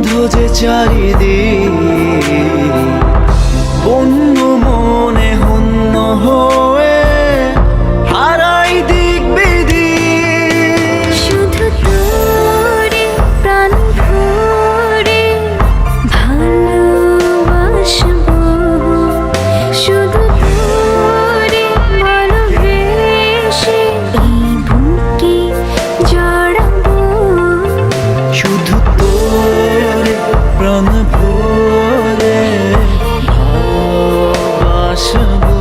বন্ধ যে চারিদিক, অন্য মনে হন্য হয়ে হারাই দিক বিদিক। শুধু তোরে প্রাণ ভরে ভালোবাসবো, শুধু তোরে ভালোবেসে এই বুকে জড়াবো। শুধু তোরে প্রাণ ভরে ভালোবাসবো,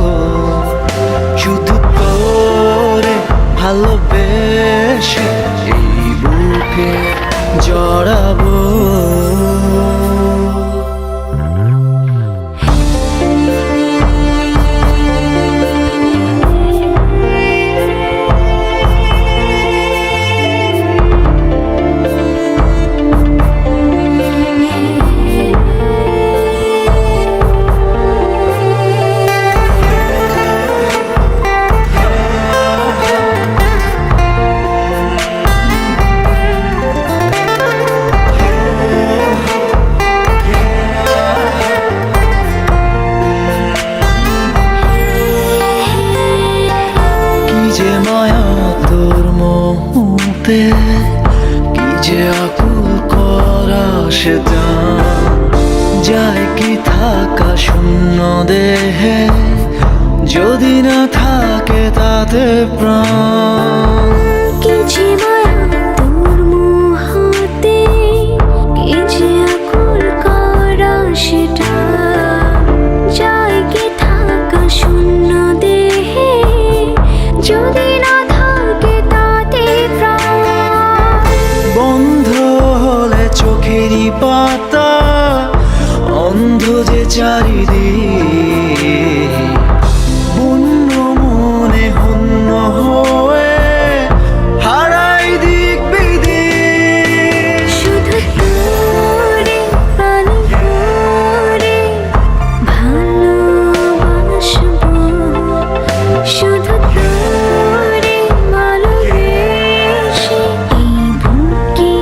শুধু তোরে ভালোবেসে এই বুকে জড়াবো। যে মায়া তোর মুহূর্তে, কি যে আকুল করা সেটা যায় কি থাকা শূন্য দেহে, যদি না থাকে তাতে প্রাণ। কি যে মায়া তোর মুহূর্তে, কি যে আকুল করা সেটা যায় কি থাকা শূন্য দেহে, যদি না থাকে তাতে প্রাণ। বন্ধ হলে চোখেরই পাতা, অন্ধ যে চারিদিক, বন্য মনে হন্য হয়ে হারাই দিক বিদিক। শুধু তোরে প্রাণ ভরে ভালোবাসবো, শুধু তোরে ভালোবেসে এই বুকে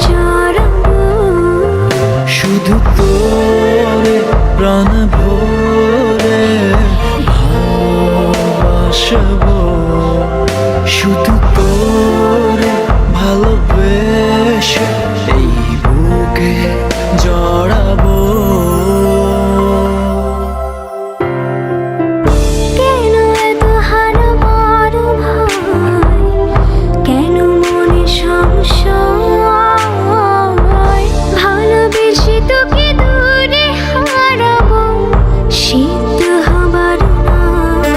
জড়াবো। শুধু তোরে প্রাণ ভরে ভালোবাসবো, শুধু তোরে ভালোবেসে এই বুকে জড়াবো। কেন এত হারাবার ভয়, কেন মনে সংশয়, ভালোবেসে তোকে দূরে হারাবো, সিদ্ধ হবার নয়।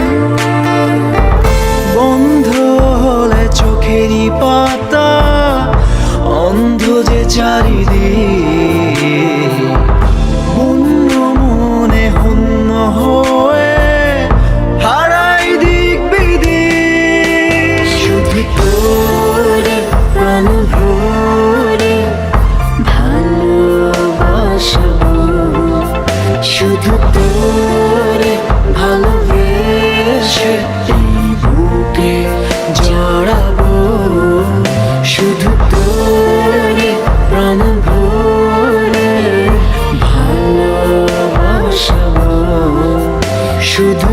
বন্ধ হলে চোখেরই পাতা, অন্ধ যে চারিদিক, বন্য মনে হন্য হয়ে হারাই দিক বিদিক। শুধু তোরে প্রাণ ভরে ভালোবাসবো, শুধু তোরে ভালোবেসে এই বুকে জড়াবো। শুধু তোরে প্রাণ ভরে ভালোবাসবো, শুধু